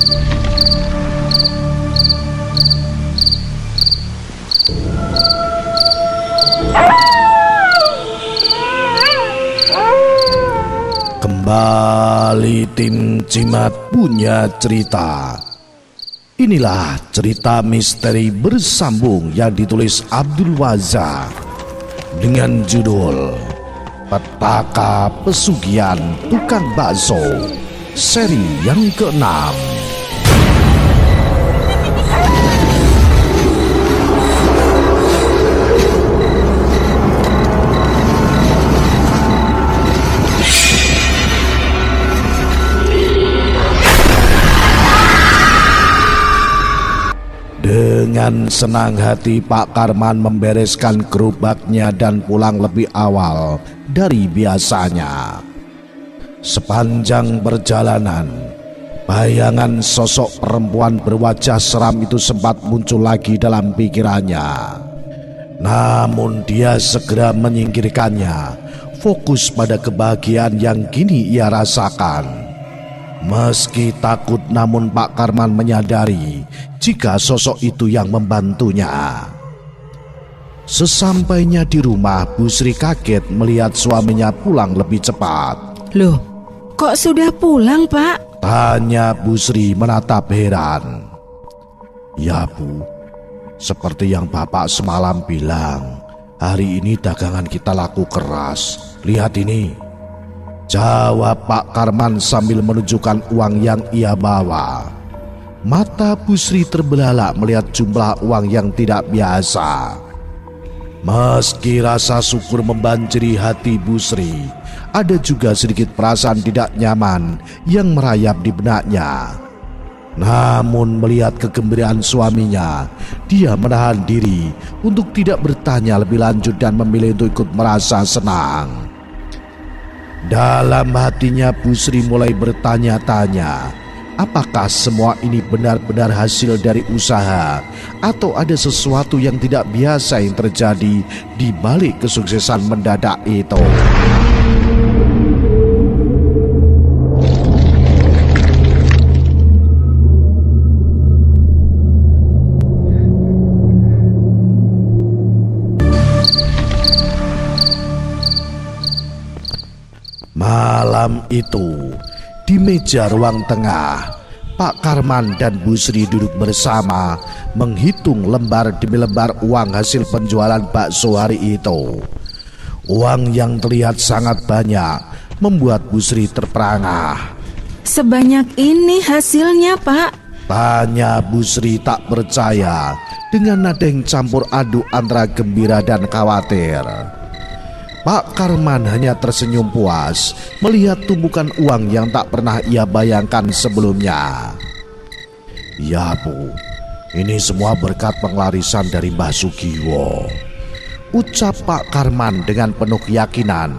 Kembali tim Cimat punya cerita. Inilah cerita misteri bersambung yang ditulis Abdul Wazza dengan judul Petaka Pesugihan Tukang Bakso, seri yang ke-6. Dengan senang hati Pak Karman membereskan gerobaknya dan pulang lebih awal dari biasanya. Sepanjang perjalanan, bayangan sosok perempuan berwajah seram itu sempat muncul lagi dalam pikirannya. Namun dia segera menyingkirkannya, fokus pada kebahagiaan yang kini ia rasakan. Meski takut, namun Pak Karman menyadari jika sosok itu yang membantunya. Sesampainya di rumah, Bu Sri kaget melihat suaminya pulang lebih cepat. Loh, kok sudah pulang, Pak? Tanya Bu Sri menatap heran. Ya Bu, seperti yang Bapak semalam bilang, hari ini dagangan kita laku keras. Lihat ini, jawab Pak Karman sambil menunjukkan uang yang ia bawa. Mata Bu Sri terbelalak melihat jumlah uang yang tidak biasa. Meski rasa syukur membanjiri hati Bu Sri, ada juga sedikit perasaan tidak nyaman yang merayap di benaknya. Namun melihat kegembiraan suaminya, dia menahan diri untuk tidak bertanya lebih lanjut dan memilih untuk ikut merasa senang. Dalam hatinya Bu Sri mulai bertanya-tanya, apakah semua ini benar-benar hasil dari usaha atau ada sesuatu yang tidak biasa yang terjadi di balik kesuksesan mendadak itu. Malam itu, di meja ruang tengah, Pak Karman dan Bu Sri duduk bersama menghitung lembar demi lembar uang hasil penjualan bakso hari itu. Uang yang terlihat sangat banyak membuat Bu Sri terperangah. Sebanyak ini hasilnya, Pak? Tanya Bu Sri tak percaya dengan nada yang campur aduk antara gembira dan khawatir. Pak Karman hanya tersenyum puas melihat tumpukan uang yang tak pernah ia bayangkan sebelumnya. Ya Bu, ini semua berkat penglarisan dari Mbah Sugiwo, ucap Pak Karman dengan penuh keyakinan.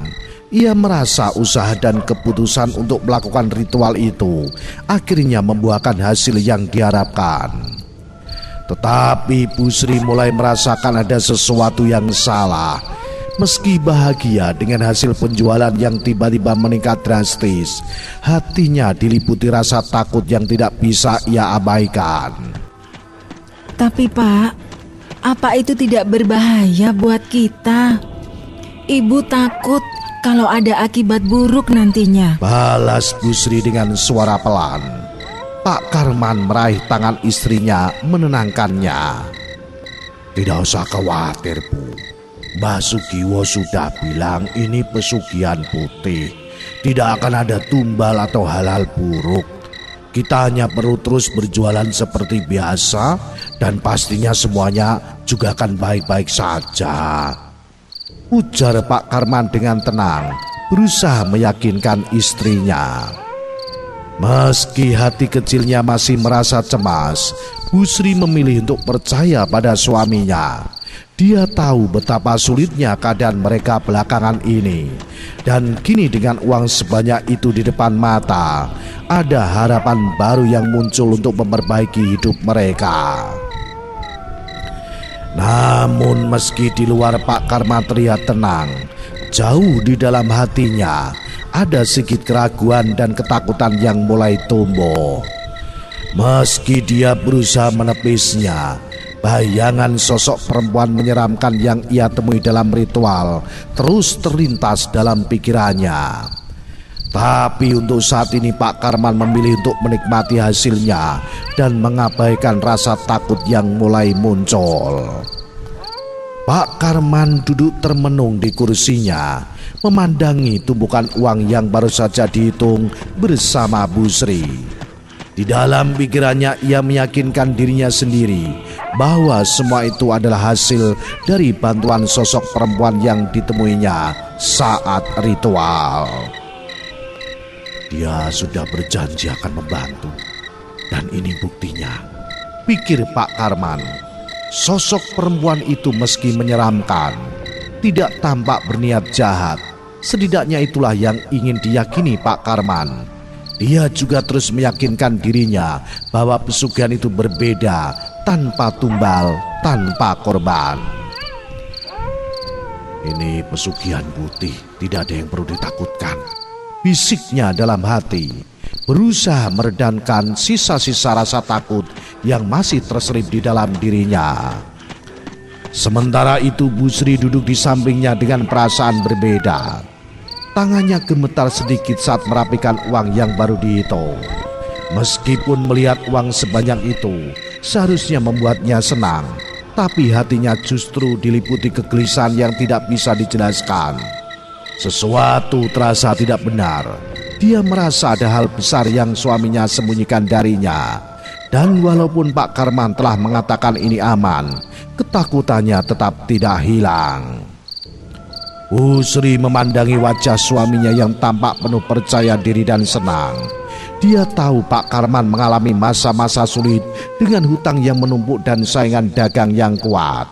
Ia merasa usaha dan keputusan untuk melakukan ritual itu akhirnya membuahkan hasil yang diharapkan. Tetapi Bu Sri mulai merasakan ada sesuatu yang salah. Meski bahagia dengan hasil penjualan yang tiba-tiba meningkat drastis, hatinya diliputi rasa takut yang tidak bisa ia abaikan. Tapi Pak, apa itu tidak berbahaya buat kita? Ibu takut kalau ada akibat buruk nantinya, balas Bu Sri dengan suara pelan. Pak Karman meraih tangan istrinya menenangkannya. Tidak usah khawatir Bu, Mbah Sugiwo sudah bilang ini pesugihan putih, tidak akan ada tumbal atau hal-hal buruk. Kita hanya perlu terus berjualan seperti biasa dan pastinya semuanya juga akan baik-baik saja, ujar Pak Karman dengan tenang, berusaha meyakinkan istrinya. Meski hati kecilnya masih merasa cemas, Bu Sri memilih untuk percaya pada suaminya. Dia tahu betapa sulitnya keadaan mereka belakangan ini. Dan kini dengan uang sebanyak itu di depan mata, ada harapan baru yang muncul untuk memperbaiki hidup mereka. Namun meski di luar Pak Karman terlihat tenang, jauh di dalam hatinya ada sedikit keraguan dan ketakutan yang mulai tumbuh. Meski dia berusaha menepisnya, bayangan sosok perempuan menyeramkan yang ia temui dalam ritual terus terlintas dalam pikirannya. Tapi untuk saat ini Pak Karman memilih untuk menikmati hasilnya dan mengabaikan rasa takut yang mulai muncul. Pak Karman duduk termenung di kursinya, memandangi tumpukan uang yang baru saja dihitung bersama Bu Sri. Di dalam pikirannya ia meyakinkan dirinya sendiri bahwa semua itu adalah hasil dari bantuan sosok perempuan yang ditemuinya saat ritual. Dia sudah berjanji akan membantu, dan ini buktinya, pikir Pak Karman. Sosok perempuan itu meski menyeramkan, tidak tampak berniat jahat. Setidaknya itulah yang ingin diyakini Pak Karman. Dia juga terus meyakinkan dirinya bahwa pesugihan itu berbeda, tanpa tumbal, tanpa korban. Ini pesugihan putih, tidak ada yang perlu ditakutkan, bisiknya dalam hati, berusaha meredamkan sisa-sisa rasa takut yang masih terselip di dalam dirinya. Sementara itu Bu Sri duduk di sampingnya dengan perasaan berbeda. Tangannya gemetar sedikit saat merapikan uang yang baru dihitung. Meskipun melihat uang sebanyak itu seharusnya membuatnya senang, tapi hatinya justru diliputi kegelisahan yang tidak bisa dijelaskan. Sesuatu terasa tidak benar. Dia merasa ada hal besar yang suaminya sembunyikan darinya. Dan walaupun Pak Karman telah mengatakan ini aman, ketakutannya tetap tidak hilang. Bu Sri memandangi wajah suaminya yang tampak penuh percaya diri dan senang. Dia tahu Pak Karman mengalami masa-masa sulit dengan hutang yang menumpuk dan saingan dagang yang kuat.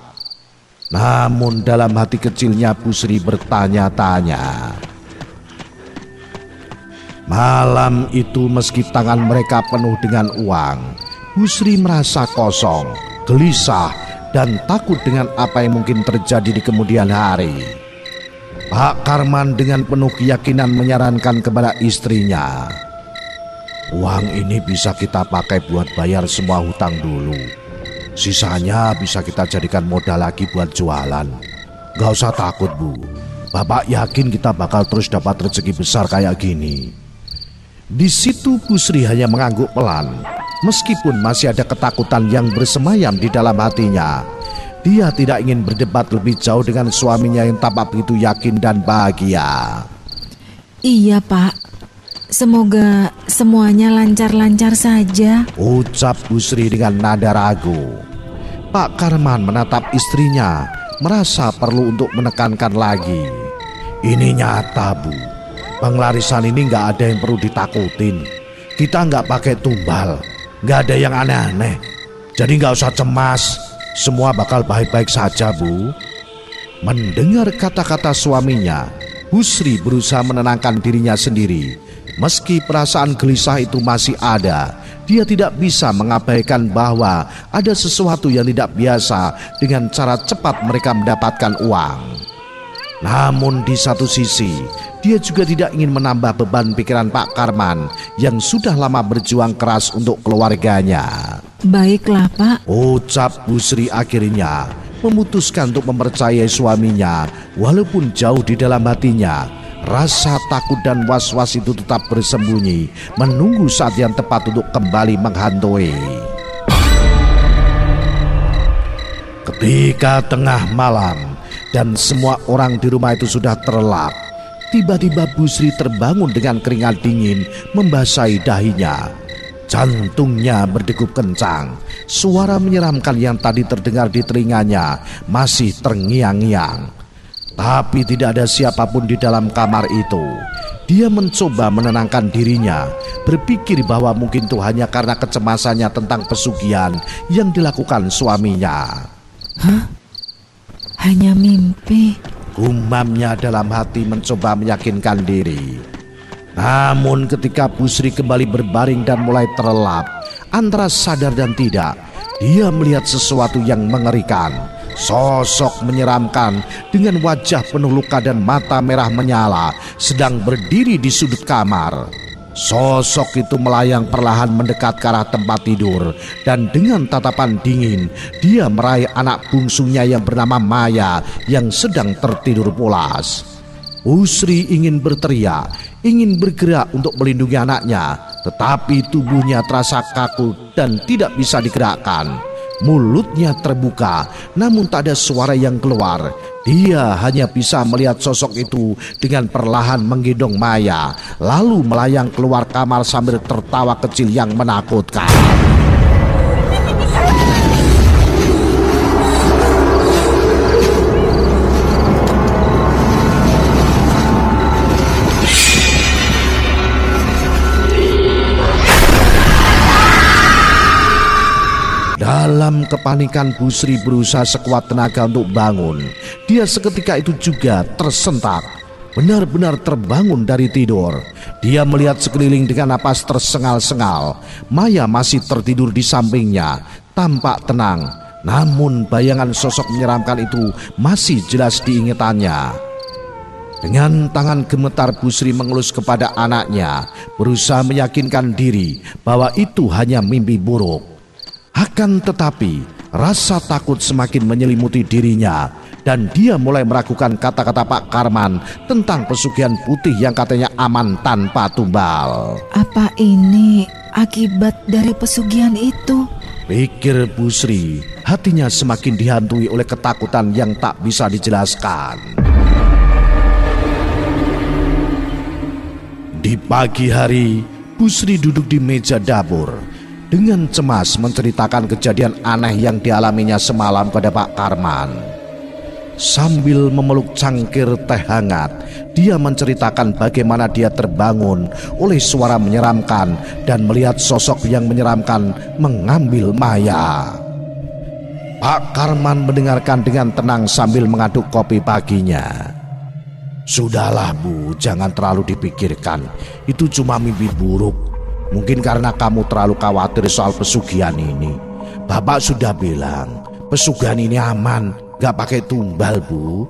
Namun dalam hati kecilnya Bu Sri bertanya-tanya. Malam itu meski tangan mereka penuh dengan uang, Bu Sri merasa kosong, gelisah, dan takut dengan apa yang mungkin terjadi di kemudian hari. Pak Karman dengan penuh keyakinan menyarankan kepada istrinya, uang ini bisa kita pakai buat bayar semua hutang dulu. Sisanya bisa kita jadikan modal lagi buat jualan. Gak usah takut Bu, Bapak yakin kita bakal terus dapat rezeki besar kayak gini. Di situ Bu Sri hanya mengangguk pelan. Meskipun masih ada ketakutan yang bersemayam di dalam hatinya, dia tidak ingin berdebat lebih jauh dengan suaminya yang tampak begitu yakin dan bahagia. Iya Pak, semoga semuanya lancar-lancar saja, ucap Bu Sri dengan nada ragu. Pak Karman menatap istrinya, merasa perlu untuk menekankan lagi. Ini nyata Bu, penglarisan ini gak ada yang perlu ditakutin. Kita gak pakai tumbal, gak ada yang aneh-aneh. Jadi gak usah cemas, semua bakal baik-baik saja Bu. Mendengar kata-kata suaminya, Bu Sri berusaha menenangkan dirinya sendiri. Meski perasaan gelisah itu masih ada, dia tidak bisa mengabaikan bahwa ada sesuatu yang tidak biasa dengan cara cepat mereka mendapatkan uang. Namun di satu sisi, dia juga tidak ingin menambah beban pikiran Pak Karman yang sudah lama berjuang keras untuk keluarganya. Baiklah Pak, ucap Bu Sri akhirnya memutuskan untuk mempercayai suaminya walaupun jauh di dalam hatinya. Rasa takut dan was-was itu tetap bersembunyi, menunggu saat yang tepat untuk kembali menghantui. Ketika tengah malam dan semua orang di rumah itu sudah terlelap, tiba-tiba Bu Sri terbangun dengan keringat dingin membasahi dahinya. Jantungnya berdegup kencang. Suara menyeramkan yang tadi terdengar di telinganya masih terngiang-ngiang. Tapi tidak ada siapapun di dalam kamar itu. Dia mencoba menenangkan dirinya, berpikir bahwa mungkin itu hanya karena kecemasannya tentang pesugihan yang dilakukan suaminya. Hah? Hanya mimpi? Gumamnya dalam hati mencoba meyakinkan diri. Namun ketika Bu Sri kembali berbaring dan mulai terlelap, antara sadar dan tidak, dia melihat sesuatu yang mengerikan. Sosok menyeramkan dengan wajah penuh luka dan mata merah menyala sedang berdiri di sudut kamar. Sosok itu melayang perlahan mendekat ke arah tempat tidur, dan dengan tatapan dingin dia meraih anak bungsunya yang bernama Maya yang sedang tertidur pulas. Busri ingin berteriak, ingin bergerak untuk melindungi anaknya, tetapi tubuhnya terasa kaku dan tidak bisa digerakkan. Mulutnya terbuka, namun tak ada suara yang keluar. Dia hanya bisa melihat sosok itu dengan perlahan menggendong Maya, lalu melayang keluar kamar sambil tertawa kecil yang menakutkan. Dalam kepanikan, Busri berusaha sekuat tenaga untuk bangun. Dia seketika itu juga tersentak, benar-benar terbangun dari tidur. Dia melihat sekeliling dengan napas tersengal-sengal. Maya masih tertidur di sampingnya, tampak tenang. Namun bayangan sosok menyeramkan itu masih jelas diingatannya. Dengan tangan gemetar, Busri mengelus kepada anaknya, berusaha meyakinkan diri bahwa itu hanya mimpi buruk. Akan tetapi, rasa takut semakin menyelimuti dirinya, dan dia mulai meragukan kata-kata Pak Karman tentang pesugihan putih yang katanya aman tanpa tumbal. Apa ini akibat dari pesugihan itu? Pikir Busri, hatinya semakin dihantui oleh ketakutan yang tak bisa dijelaskan. Di pagi hari, Busri duduk di meja dapur dengan cemas menceritakan kejadian aneh yang dialaminya semalam pada Pak Karman. Sambil memeluk cangkir teh hangat, dia menceritakan bagaimana dia terbangun oleh suara menyeramkan dan melihat sosok yang menyeramkan mengambil Maya. Pak Karman mendengarkan dengan tenang sambil mengaduk kopi paginya. "Sudahlah Bu, jangan terlalu dipikirkan. Itu cuma mimpi buruk. Mungkin karena kamu terlalu khawatir soal pesugihan ini. Bapak sudah bilang, pesugihan ini aman, gak pakai tumbal Bu,"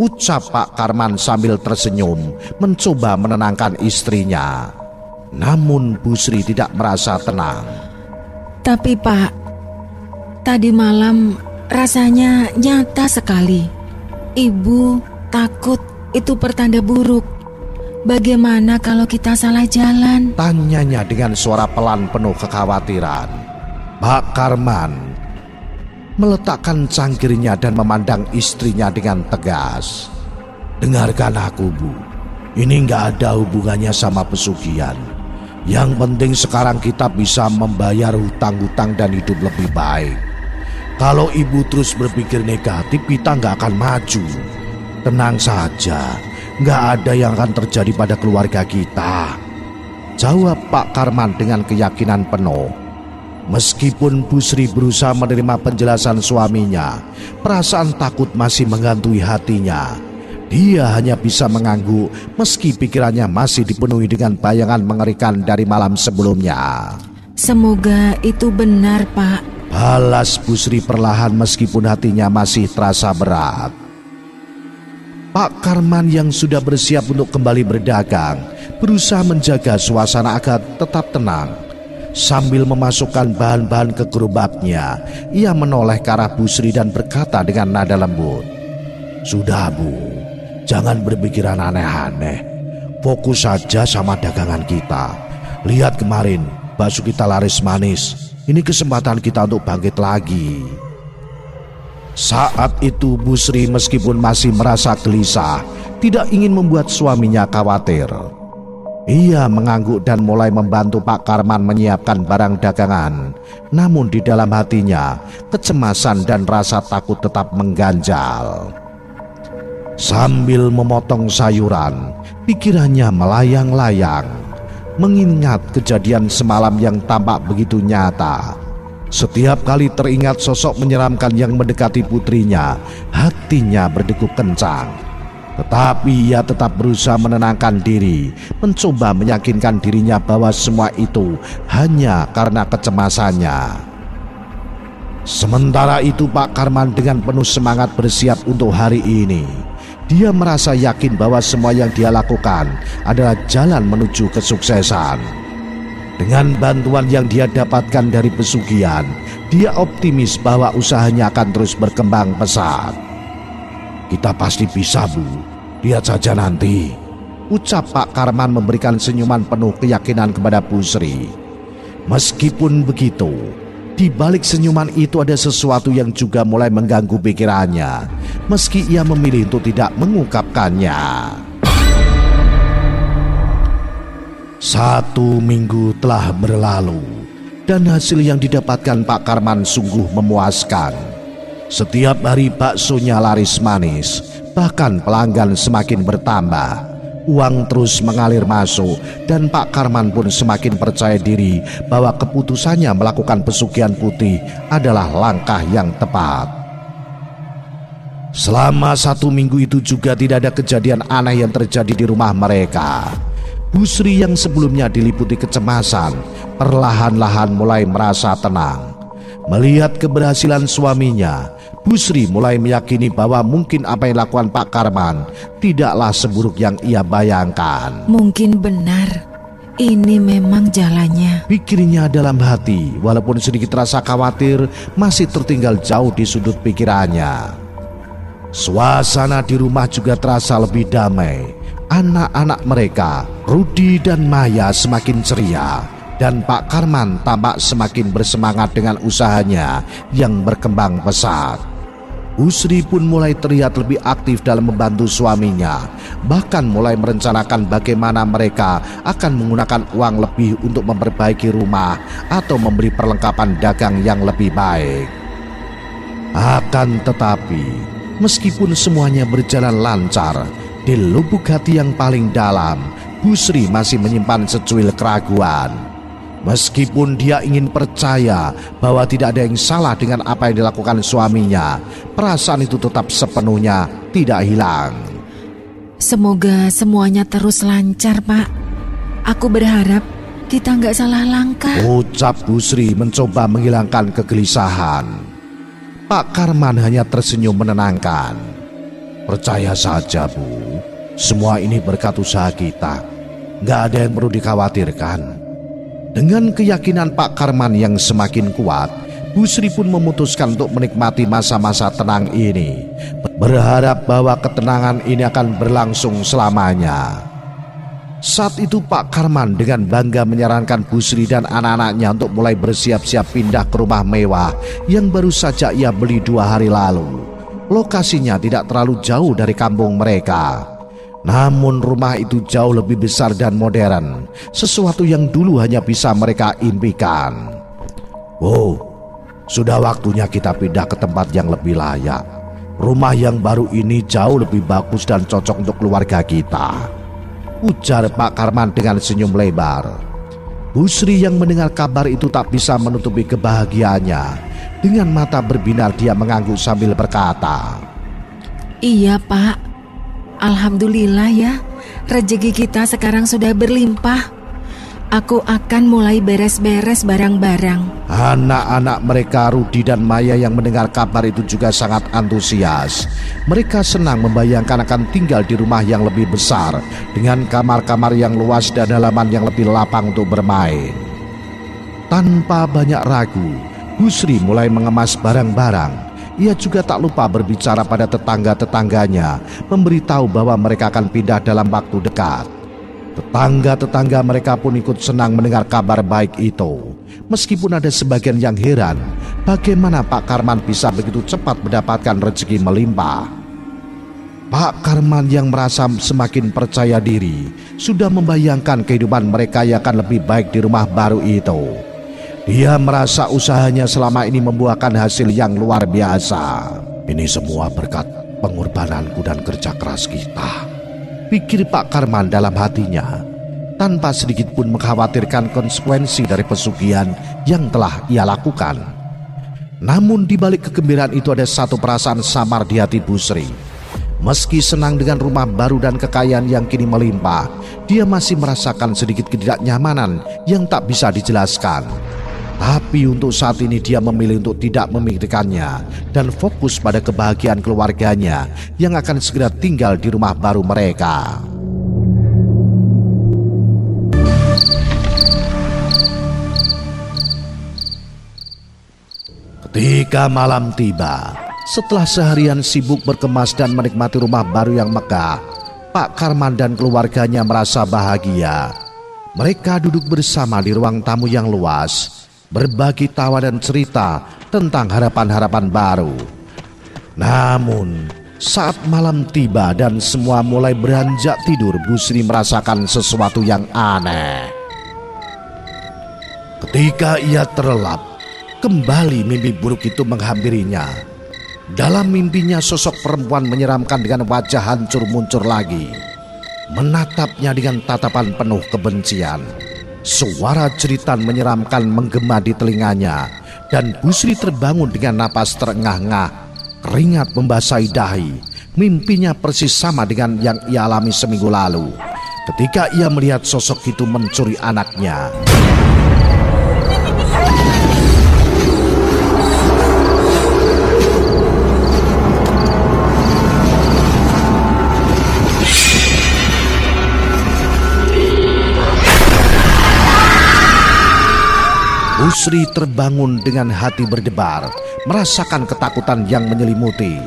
ucap Pak Karman sambil tersenyum, mencoba menenangkan istrinya. Namun Busri tidak merasa tenang. Tapi Pak, tadi malam rasanya nyata sekali. Ibu takut itu pertanda buruk. Bagaimana kalau kita salah jalan? Tanyanya dengan suara pelan penuh kekhawatiran. Pak Karman meletakkan cangkirnya dan memandang istrinya dengan tegas. "Dengarkan aku Bu, ini gak ada hubungannya sama pesugihan. Yang penting sekarang kita bisa membayar hutang-hutang dan hidup lebih baik. Kalau ibu terus berpikir negatif, kita gak akan maju. Tenang saja, gak ada yang akan terjadi pada keluarga kita," jawab Pak Karman dengan keyakinan penuh. Meskipun Busri berusaha menerima penjelasan suaminya, perasaan takut masih menghantui hatinya. Dia hanya bisa mengangguk meski pikirannya masih dipenuhi dengan bayangan mengerikan dari malam sebelumnya. "Semoga itu benar Pak," balas Busri perlahan meskipun hatinya masih terasa berat. Pak Karman yang sudah bersiap untuk kembali berdagang berusaha menjaga suasana agar tetap tenang. Sambil memasukkan bahan-bahan ke gerobaknya, ia menoleh ke arah Busri dan berkata dengan nada lembut, "Sudah Bu, jangan berpikiran aneh-aneh. Fokus saja sama dagangan kita. Lihat kemarin, bakso kita laris manis. Ini kesempatan kita untuk bangkit lagi." Saat itu Busri meskipun masih merasa gelisah, tidak ingin membuat suaminya khawatir. Ia mengangguk dan mulai membantu Pak Karman menyiapkan barang dagangan. Namun di dalam hatinya, kecemasan dan rasa takut tetap mengganjal. Sambil memotong sayuran, pikirannya melayang-layang, mengingat kejadian semalam yang tampak begitu nyata. Setiap kali teringat sosok menyeramkan yang mendekati putrinya, hatinya berdegup kencang. Tetapi ia tetap berusaha menenangkan diri, mencoba meyakinkan dirinya bahwa semua itu hanya karena kecemasannya. Sementara itu Pak Karman dengan penuh semangat bersiap untuk hari ini. Dia merasa yakin bahwa semua yang dia lakukan adalah jalan menuju kesuksesan. Dengan bantuan yang dia dapatkan dari pesugihan, dia optimis bahwa usahanya akan terus berkembang pesat. "Kita pasti bisa, Bu. Lihat saja nanti," ucap Pak Karman memberikan senyuman penuh keyakinan kepada Bu Sri. Meskipun begitu, di balik senyuman itu ada sesuatu yang juga mulai mengganggu pikirannya, meski ia memilih untuk tidak mengungkapkannya. 1 minggu telah berlalu, dan hasil yang didapatkan Pak Karman sungguh memuaskan. Setiap hari baksonya laris manis, bahkan pelanggan semakin bertambah. Uang terus mengalir masuk, dan Pak Karman pun semakin percaya diri bahwa keputusannya melakukan pesugihan putih adalah langkah yang tepat. Selama 1 minggu itu juga tidak ada kejadian aneh yang terjadi di rumah mereka. Bu Sri yang sebelumnya diliputi kecemasan, perlahan-lahan mulai merasa tenang. Melihat keberhasilan suaminya, Bu Sri mulai meyakini bahwa mungkin apa yang dilakukan Pak Karman tidaklah seburuk yang ia bayangkan. Mungkin benar, ini memang jalannya, pikirnya dalam hati, walaupun sedikit rasa khawatir masih tertinggal jauh di sudut pikirannya. Suasana di rumah juga terasa lebih damai. Anak-anak mereka, Rudi dan Maya, semakin ceria, dan Pak Karman tampak semakin bersemangat dengan usahanya yang berkembang pesat. Bu Sri pun mulai terlihat lebih aktif dalam membantu suaminya, bahkan mulai merencanakan bagaimana mereka akan menggunakan uang lebih untuk memperbaiki rumah atau membeli perlengkapan dagang yang lebih baik. Akan tetapi, meskipun semuanya berjalan lancar, di lubuk hati yang paling dalam, Bu Sri masih menyimpan secuil keraguan. Meskipun dia ingin percaya bahwa tidak ada yang salah dengan apa yang dilakukan suaminya, perasaan itu tetap sepenuhnya tidak hilang. Semoga semuanya terus lancar, Pak. Aku berharap kita nggak salah langkah, ucap Bu Sri mencoba menghilangkan kegelisahan. Pak Karman hanya tersenyum menenangkan. "Percaya saja, Bu, semua ini berkat usaha kita. Nggak ada yang perlu dikhawatirkan." Dengan keyakinan Pak Karman yang semakin kuat, Bu Sri pun memutuskan untuk menikmati masa-masa tenang ini, berharap bahwa ketenangan ini akan berlangsung selamanya. Saat itu Pak Karman dengan bangga menyarankan Bu Sri dan anak-anaknya untuk mulai bersiap-siap pindah ke rumah mewah yang baru saja ia beli 2 hari lalu. Lokasinya tidak terlalu jauh dari kampung mereka. Namun rumah itu jauh lebih besar dan modern, sesuatu yang dulu hanya bisa mereka impikan. "Wow, sudah waktunya kita pindah ke tempat yang lebih layak. Rumah yang baru ini jauh lebih bagus dan cocok untuk keluarga kita," ujar Pak Karman dengan senyum lebar. Bu Sri yang mendengar kabar itu tak bisa menutupi kebahagiaannya. Dengan mata berbinar dia mengangguk sambil berkata, "Iya, Pak. Alhamdulillah ya, rezeki kita sekarang sudah berlimpah. Aku akan mulai beres-beres barang-barang." Anak-anak mereka, Rudi dan Maya, yang mendengar kabar itu juga sangat antusias. Mereka senang membayangkan akan tinggal di rumah yang lebih besar, dengan kamar-kamar yang luas dan halaman yang lebih lapang untuk bermain. Tanpa banyak ragu, Bu Sri mulai mengemas barang-barang. Ia juga tak lupa berbicara pada tetangga-tetangganya, memberitahu bahwa mereka akan pindah dalam waktu dekat. Tetangga-tetangga mereka pun ikut senang mendengar kabar baik itu. Meskipun ada sebagian yang heran, bagaimana Pak Karman bisa begitu cepat mendapatkan rezeki melimpah. Pak Karman yang merasa semakin percaya diri, sudah membayangkan kehidupan mereka yang akan lebih baik di rumah baru itu. Dia merasa usahanya selama ini membuahkan hasil yang luar biasa. "Ini semua berkat pengorbananku dan kerja keras kita," pikir Pak Karman dalam hatinya, tanpa sedikit pun mengkhawatirkan konsekuensi dari pesugihan yang telah ia lakukan. Namun di balik kegembiraan itu ada satu perasaan samar di hati Bu Sri. Meski senang dengan rumah baru dan kekayaan yang kini melimpah, dia masih merasakan sedikit ketidaknyamanan yang tak bisa dijelaskan. Tapi untuk saat ini dia memilih untuk tidak memikirkannya dan fokus pada kebahagiaan keluarganya yang akan segera tinggal di rumah baru mereka. Ketika malam tiba, setelah seharian sibuk berkemas dan menikmati rumah baru yang megah, Pak Karman dan keluarganya merasa bahagia. Mereka duduk bersama di ruang tamu yang luas, berbagi tawa dan cerita tentang harapan-harapan baru. Namun, saat malam tiba dan semua mulai beranjak tidur, Bu Sri merasakan sesuatu yang aneh. Ketika ia terlelap, kembali mimpi buruk itu menghampirinya. Dalam mimpinya sosok perempuan menyeramkan dengan wajah hancur muncul lagi, menatapnya dengan tatapan penuh kebencian. Suara jeritan menyeramkan menggema di telinganya, dan Bu Sri terbangun dengan napas terengah-engah, keringat membasahi dahi. Mimpinya persis sama dengan yang ia alami seminggu lalu, ketika ia melihat sosok itu mencuri anaknya. Bu Sri terbangun dengan hati berdebar, merasakan ketakutan yang menyelimuti.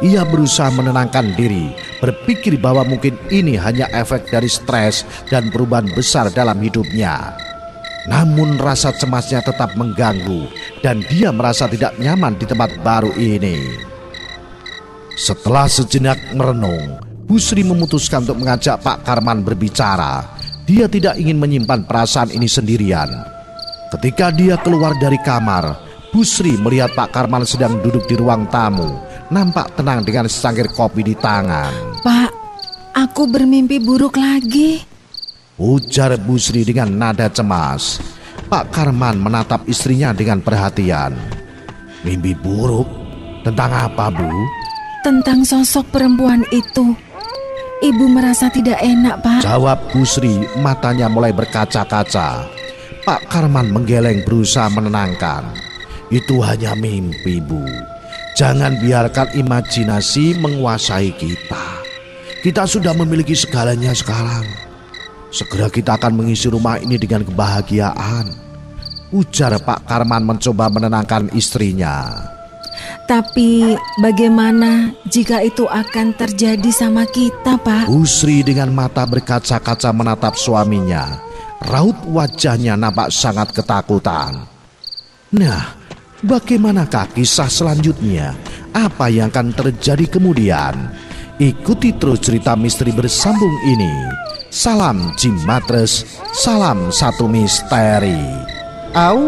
Ia berusaha menenangkan diri, berpikir bahwa mungkin ini hanya efek dari stres dan perubahan besar dalam hidupnya. Namun rasa cemasnya tetap mengganggu dan dia merasa tidak nyaman di tempat baru ini. Setelah sejenak merenung, Bu Sri memutuskan untuk mengajak Pak Karman berbicara. Dia tidak ingin menyimpan perasaan ini sendirian. Ketika dia keluar dari kamar, Bu Sri melihat Pak Karman sedang duduk di ruang tamu, nampak tenang dengan secangkir kopi di tangan. Pak, aku bermimpi buruk lagi, ujar Bu Sri dengan nada cemas. Pak Karman menatap istrinya dengan perhatian. Mimpi buruk? Tentang apa, Bu? Tentang sosok perempuan itu. Ibu merasa tidak enak, Pak, jawab Bu Sri, matanya mulai berkaca-kaca. Pak Karman menggeleng berusaha menenangkan. Itu hanya mimpi, Bu. Jangan biarkan imajinasi menguasai kita. Kita sudah memiliki segalanya sekarang. Segera kita akan mengisi rumah ini dengan kebahagiaan, ujar Pak Karman mencoba menenangkan istrinya. Tapi bagaimana jika itu akan terjadi sama kita, Pak? Bu Sri dengan mata berkaca-kaca menatap suaminya. Raut wajahnya nampak sangat ketakutan. Nah, bagaimanakah kisah selanjutnya? Apa yang akan terjadi kemudian? Ikuti terus cerita misteri bersambung ini. Salam Jimatres, salam satu misteri. Au.